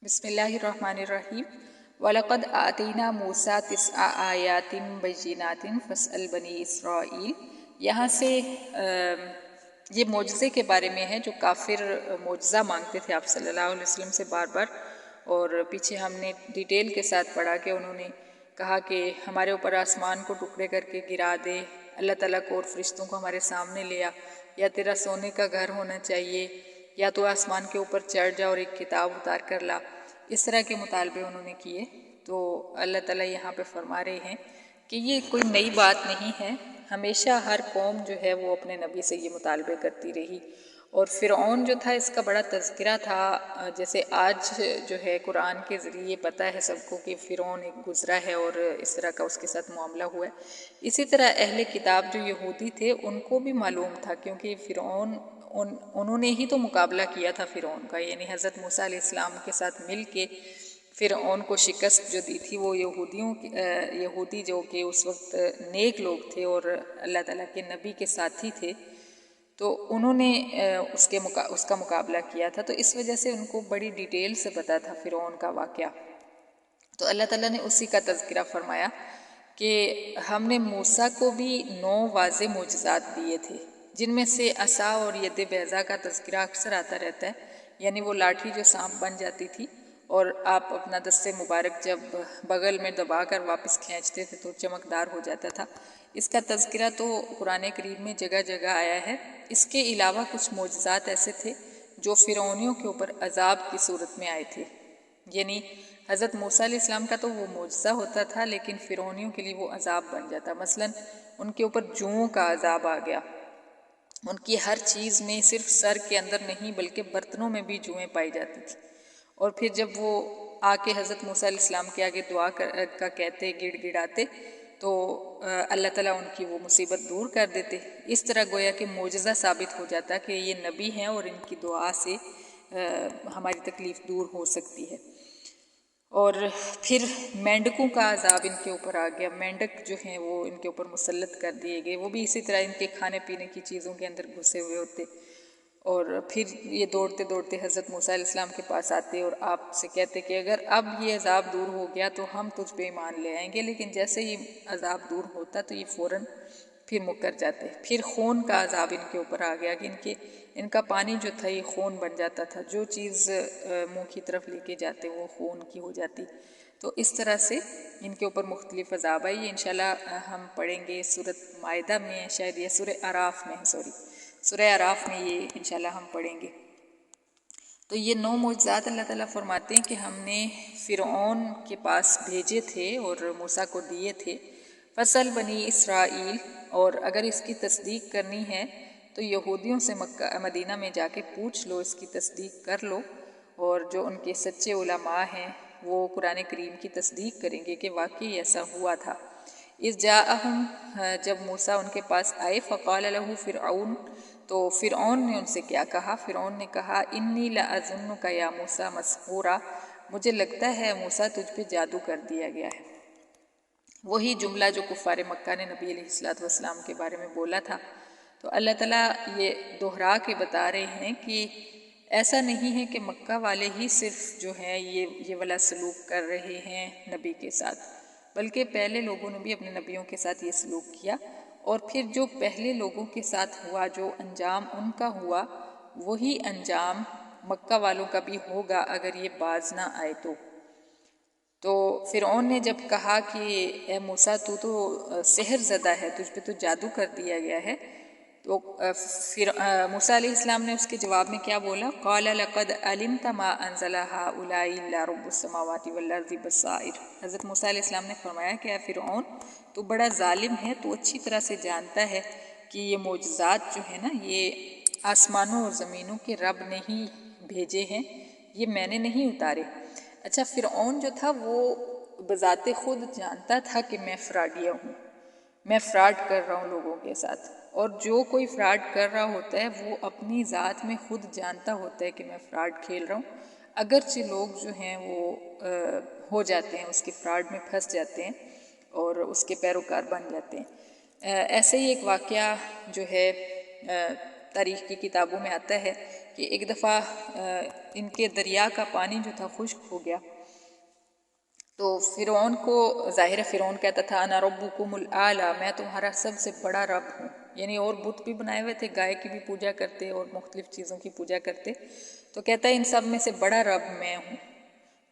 بسم اللہ الرحمن الرحیم وَلَقَدْ آتَيْنَا مُوسَىٰ تِسْعَ آیَاتٍ بَيِّنَاتٍ فَاسْأَلْ بَنِی اسرائیل۔ یہاں سے یہ معجزے کے بارے میں ہے جو کافر معجزہ مانگتے تھے آپ صلی اللہ علیہ وسلم سے بار بار، اور پیچھے ہم نے ڈیٹیل کے ساتھ پڑھا کہ انہوں نے کہا کہ ہمارے اوپر آسمان کو ٹکڑے کر کے گرا دے، اللہ تعالیٰ کو اور فرشتوں کو ہمارے سامنے لیا، یا تیرا سونے کا گھر ہونا چاہیے، یا تو آسمان کے اوپر چڑھ جا اور ایک کتاب اتار کر لا۔ اس طرح کے مطالبے انہوں نے کیے، تو اللہ تعالیٰ یہاں پہ فرما رہے ہیں کہ یہ کوئی نئی بات نہیں ہے، ہمیشہ ہر قوم جو ہے وہ اپنے نبی سے یہ مطالبے کرتی رہی۔ اور فرعون جو تھا اس کا بڑا تذکرہ تھا، جیسے آج جو ہے قرآن کے ذریعے پتہ ہے سب کو کہ فرعون ایک گزرا ہے اور اس طرح کا اس کے ساتھ معاملہ ہوا ہے۔ اسی طرح اہل کتاب جو یہودی تھے ان کو بھی معلوم تھا، کیونکہ فرعون انہوں نے ہی تو مقابلہ کیا تھا فرعون کا، یعنی حضرت موسیٰ علیہ السلام کے ساتھ مل کے فرعون کو شکست جو دی تھی، وہ یہودی جو کہ اس وقت نیک لوگ تھے اور اللہ تعالیٰ کے نبی کے ساتھی تھے، تو انہوں نے اس کا مقابلہ کیا تھا، تو اس وجہ سے ان کو بڑی ڈیٹیل سے پتا تھا فرعون کا واقعہ۔ تو اللہ تعالیٰ نے اسی کا تذکرہ فرمایا کہ ہم نے موسیٰ کو بھی 9 واضح معجزات دیے تھے، جن میں سے عصا اور ید بیضا کا تذکرہ اکثر آتا رہتا ہے، یعنی وہ لاٹھی جو سانپ بن جاتی تھی اور آپ اپنا دست مبارک جب بغل میں دبا کر واپس کھینچتے تھے تو چمکدار ہو جاتا تھا۔ اس کا تذکرہ تو قرآن کریم میں جگہ جگہ آیا ہے۔ اس کے علاوہ کچھ معجزات ایسے تھے جو فرعونیوں کے اوپر عذاب کی صورت میں آئے تھے، یعنی حضرت موسیٰ علیہ السلام کا تو وہ معجزہ ہوتا تھا، لیکن فرعونیوں کے لیے وہ عذاب بن جاتا۔ مثلا ان کے اوپر جوؤں کا عذاب آ گیا، ان کی ہر چیز میں صرف سر کے اندر نہیں بلکہ برتنوں میں بھی جوئیں پائی جاتی تھیں، اور پھر جب وہ آ کے حضرت موسیٰ علیہ السلام کے آگے دعا کا کہتے، گڑ گڑاتے، تو اللہ تعالیٰ ان کی وہ مصیبت دور کر دیتے۔ اس طرح گویا کہ معجزہ ثابت ہو جاتا کہ یہ نبی ہیں اور ان کی دعا سے ہماری تکلیف دور ہو سکتی ہے۔ اور پھر مینڈکوں کا عذاب ان کے اوپر آ گیا، مینڈک جو ہیں وہ ان کے اوپر مسلط کر دیے گئے، وہ بھی اسی طرح ان کے کھانے پینے کی چیزوں کے اندر گھسے ہوئے ہوتے، اور پھر یہ دوڑتے دوڑتے حضرت موسیٰ علیہ السلام کے پاس آتے اور آپ سے کہتے کہ اگر اب یہ عذاب دور ہو گیا تو ہم تجھ پہ ایمان لے آئیں گے، لیکن جیسے ہی عذاب دور ہوتا تو یہ فوراً پھر مکر جاتے۔ پھر خون کا عذاب ان کے اوپر آ گیا کہ ان کا پانی جو تھا یہ خون بن جاتا تھا، جو چیز منہ کی طرف لے کے جاتے وہ خون کی ہو جاتی۔ تو اس طرح سے ان کے اوپر مختلف عذاب آئی۔ انشاءاللہ ہم پڑھیں گے سورۃ مائدہ میں، شاید یہ سورہ اعراف میں ہے، سورہ اعراف میں یہ انشاءاللہ ہم پڑھیں گے۔ تو یہ 9 معجزات اللہ تعالیٰ فرماتے ہیں کہ ہم نے فرعون کے پاس بھیجے تھے اور موسیٰ کو دیے تھے۔ فصل بنی اسرائیل، اور اگر اس کی تصدیق کرنی ہے تو یہودیوں سے مدینہ میں جا کے پوچھ لو، اس کی تصدیق کر لو، اور جو ان کے سچے علماء ہیں وہ قرآن کریم کی تصدیق کریں گے کہ واقعی ایسا ہوا تھا۔ اذ جاءہم، جب موسیٰ ان کے پاس آئے، فقال لہ فرعون، تو فرعون نے ان سے کیا کہا؟ فرعون نے کہا انی لأظنک یا موسیٰ مسحورا، مجھے لگتا ہے موسیٰ تجھ پہ جادو کر دیا گیا ہے۔ وہی جملہ جو کفار مکہ نے نبی علیہ السلام کے بارے میں بولا تھا۔ تو اللہ تعالیٰ یہ دہرا کے بتا رہے ہیں کہ ایسا نہیں ہے کہ مکہ والے ہی صرف جو ہیں یہ والا سلوک کر رہے ہیں نبی کے ساتھ، بلکہ پہلے لوگوں نے بھی اپنے نبیوں کے ساتھ یہ سلوک کیا، اور پھر جو پہلے لوگوں کے ساتھ ہوا، جو انجام ان کا ہوا، وہی انجام مکہ والوں کا بھی ہوگا اگر یہ باز نہ آئے تو فرعون نے جب کہا کہ اے موسیٰ تو سحر زدہ ہے، تجھ پہ تو جادو کر دیا گیا ہے، تو موسیٰ علیہ السلام نے اس کے جواب میں کیا بولا؟ قال لقد علمت ما انزل هؤلاء الا رب السماوات والارض بصائر۔ حضرت موسیٰ علیہ السلام نے فرمایا کہ اے فرعون، تو بڑا ظالم ہے، تو اچھی طرح سے جانتا ہے کہ یہ معجزات جو ہیں نا، یہ آسمانوں اور زمینوں کے رب نے ہی بھیجے ہیں، یہ میں نے نہیں اتارے۔ اچھا، فرعون جو تھا وہ بذات خود جانتا تھا کہ میں فراڈیا ہوں، میں فراڈ کر رہا ہوں لوگوں کے ساتھ، اور جو کوئی فراڈ کر رہا ہوتا ہے وہ اپنی ذات میں خود جانتا ہوتا ہے کہ میں فراڈ کھیل رہا ہوں، اگرچہ لوگ جو ہیں وہ ہو جاتے ہیں، اس کے فراڈ میں پھنس جاتے ہیں اور اس کے پیروکار بن جاتے ہیں۔ ایسے ہی ایک واقعہ جو ہے تاریخ کی کتابوں میں آتا ہے کہ ایک دفعہ ان کے دریا کا پانی جو تھا خشک ہو گیا، تو فرعون کو ظاہر فرعون کہتا تھا انا ربکم الاعلی، میں تمہارا سب سے بڑا رب ہوں، یعنی اور بت بھی بنائے ہوئے تھے، گائے کی بھی پوجا کرتے اور مختلف چیزوں کی پوجا کرتے، تو کہتا ہے ان سب میں سے بڑا رب میں ہوں،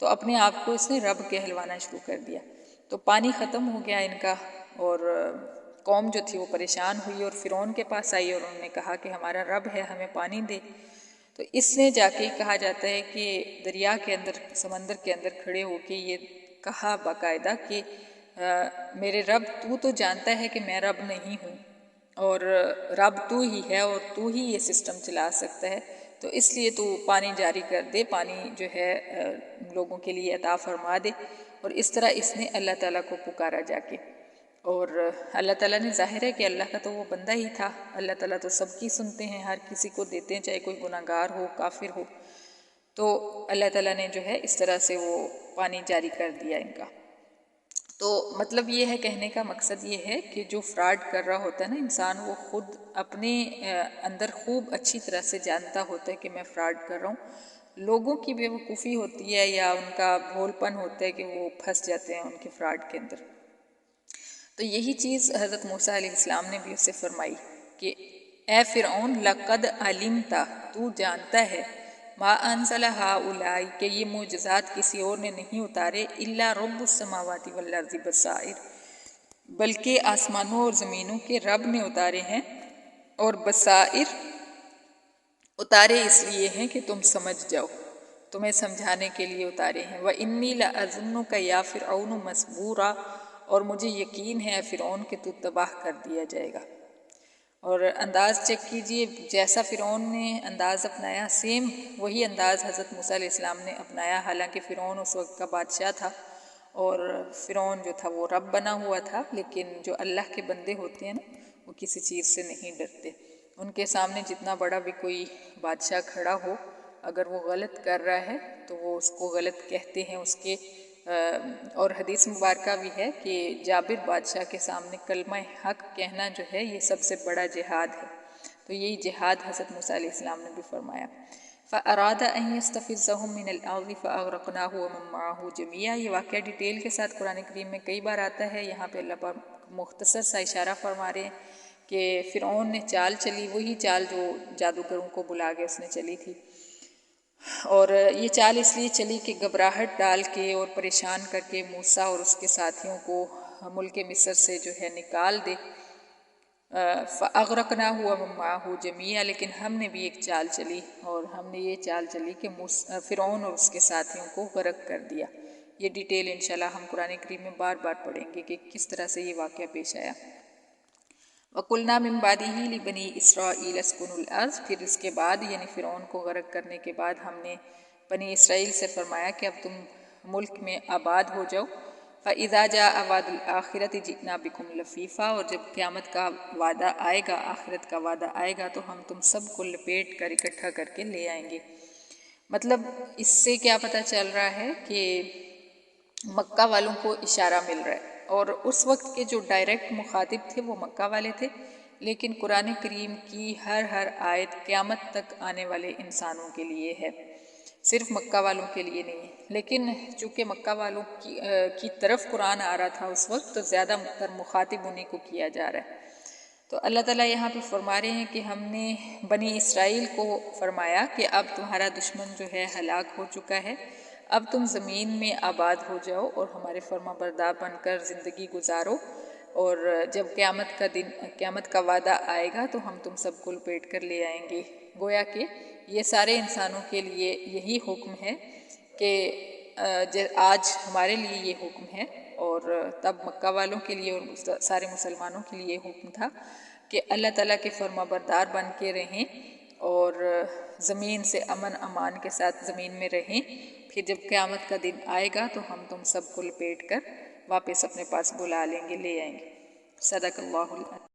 تو اپنے آپ کو اس نے رب کہلوانا شروع کر دیا۔ تو پانی ختم ہو گیا ان کا، اور قوم جو تھی وہ پریشان ہوئی اور فرعون کے پاس آئی اور انہوں نے کہا کہ ہمارا رب ہے، ہمیں پانی دے۔ تو اس نے جا کے کہا جاتا ہے کہ دریا کے اندر، سمندر کے اندر کھڑے ہو کے یہ کہا باقاعدہ کہ میرے رب تو جانتا ہے کہ میں رب نہیں ہوں، اور رب تو ہی ہے اور تو ہی یہ سسٹم چلا سکتا ہے، تو اس لیے تو پانی جاری کر دے، پانی جو ہے لوگوں کے لیے عطا فرما دے۔ اور اس طرح اس نے اللہ تعالیٰ کو پکارا جا کے، اور اللہ تعالیٰ نے، ظاہر ہے کہ اللہ کا تو وہ بندہ ہی تھا، اللہ تعالیٰ تو سب کی سنتے ہیں، ہر کسی کو دیتے ہیں، چاہے کوئی گناہ گار ہو، کافر ہو، تو اللہ تعالیٰ نے جو ہے اس طرح سے وہ پانی جاری کر دیا ان کا۔ تو مطلب یہ ہے، کہنے کا مقصد یہ ہے کہ جو فراڈ کر رہا ہوتا ہے نا انسان، وہ خود اپنے اندر خوب اچھی طرح سے جانتا ہوتا ہے کہ میں فراڈ کر رہا ہوں، لوگوں کی بیوقوفی ہوتی ہے یا ان کا بھول پن ہوتا ہے کہ وہ پھنس جاتے ہیں ان کے فراڈ کے اندر۔ تو یہی چیز حضرت موسیٰ علیہ السلام نے بھی اس سے فرمائی کہ اے فرعون لقد علمت، تو جانتا ہے، ما انزل ہؤلاء، کہ یہ معجزات کسی اور نے نہیں اتارے، الا رب السماوات والارض بصائر، بلکہ آسمانوں اور زمینوں کے رب نے اتارے ہیں، اور بصائر اتارے اس لیے ہیں کہ تم سمجھ جاؤ، تمہیں سمجھانے کے لیے اتارے ہیں۔ وَإِنِّي لَأَظُنُّكَ يَا فِرْعَوْنُ مَثْبُورًا، اور مجھے یقین ہے فرعون کہ تو تباہ کر دیا جائے گا۔ اور انداز چیک کیجئے، جیسا فرعون نے انداز اپنایا، سیم وہی انداز حضرت موسیٰ علیہ السلام نے اپنایا، حالانکہ فرعون اس وقت کا بادشاہ تھا، اور فرعون جو تھا وہ رب بنا ہوا تھا، لیکن جو اللہ کے بندے ہوتے ہیں نا، وہ کسی چیز سے نہیں ڈرتے، ان کے سامنے جتنا بڑا بھی کوئی بادشاہ کھڑا ہو، اگر وہ غلط کر رہا ہے تو وہ اس کو غلط کہتے ہیں اس کے، اور حدیث مبارکہ بھی ہے کہ جابر بادشاہ کے سامنے کلمہ حق کہنا جو ہے یہ سب سے بڑا جہاد ہے، تو یہی جہاد حضرت موسیٰ علیہ السلام نے بھی فرمایا۔ فَأَرَادَ أَن يَسْتَفِزَّهُم مِّنَ الْأَرْضِ فَأَغْرَقْنَاهُ وَمَن مَّعَهُ جَمِيعًا۔ یہ واقعہ ڈیٹیل کے ساتھ قرآن کریم میں کئی بار آتا ہے، یہاں پہ اللہ پاک مختصر سا اشارہ فرما رہے ہیں کہ فرعون نے چال چلی، وہی چال جو جادوگروں کو بلا کے اس نے چلی تھی، اور یہ چال اس لیے چلی کہ گھبراہٹ ڈال کے اور پریشان کر کے موسیٰ اور اس کے ساتھیوں کو ملک مصر سے جو ہے نکال دے۔ فَأَغْرَقْنَاهُ وَمَن مَّعَهُ جَمِيعًا، لیکن ہم نے بھی ایک چال چلی، اور ہم نے یہ چال چلی کہ فرعون اور اس کے ساتھیوں کو غرق کر دیا۔ یہ ڈیٹیل انشاءاللہ ہم قرآن کریم میں بار بار پڑھیں گے کہ کس طرح سے یہ واقعہ پیش آیا۔ وَقُلْنَا مِن بَعْدِهِ لِبَنِي إِسْرَائِيلَ اسْكُنُوا الْأَرْضَ، پھر اس کے بعد یعنی فرعون کو غرق کرنے کے بعد ہم نے بنی اسرائیل سے فرمایا کہ اب تم ملک میں آباد ہو جاؤ۔ فَإِذَا جَاءَ وَعْدُ الْآخِرَةِ جِئْنَا بِكُمْ لَفِيفًا، اور جب قیامت کا وعدہ آئے گا، آخرت کا وعدہ آئے گا، تو ہم تم سب کو لپیٹ کر اکٹھا کر کے لے آئیں گے۔ مطلب اس سے کیا پتہ چل رہا ہے کہ مکہ والوں کو اشارہ مل رہا ہے، اور اس وقت کے جو ڈائریکٹ مخاطب تھے وہ مکہ والے تھے، لیکن قرآن کریم کی ہر آیت قیامت تک آنے والے انسانوں کے لیے ہے، صرف مکہ والوں کے لیے نہیں ہے۔ لیکن چونکہ مکہ والوں کی طرف قرآن آ رہا تھا اس وقت، تو زیادہ تر مخاطب انہیں کو کیا جا رہا ہے۔ تو اللہ تعالیٰ یہاں پہ فرما رہے ہیں کہ ہم نے بنی اسرائیل کو فرمایا کہ اب تمہارا دشمن جو ہے ہلاک ہو چکا ہے، اب تم زمین میں آباد ہو جاؤ اور ہمارے فرما بردار بن کر زندگی گزارو، اور جب قیامت کا وعدہ آئے گا تو ہم تم سب کو لپیٹ کر لے آئیں گے۔ گویا کہ یہ سارے انسانوں کے لیے یہی حکم ہے کہ آج ہمارے لیے یہ حکم ہے، اور تب مکہ والوں کے لیے اور سارے مسلمانوں کے لیے یہ حکم تھا کہ اللہ تعالیٰ کے فرما بردار بن کے رہیں، اور زمین سے امن امان کے ساتھ زمین میں رہیں، پھر جب قیامت کا دن آئے گا تو ہم تم سب کو لپیٹ کر واپس اپنے پاس بلا لیں گے، لے آئیں گے۔ صدق اللہ العظیم۔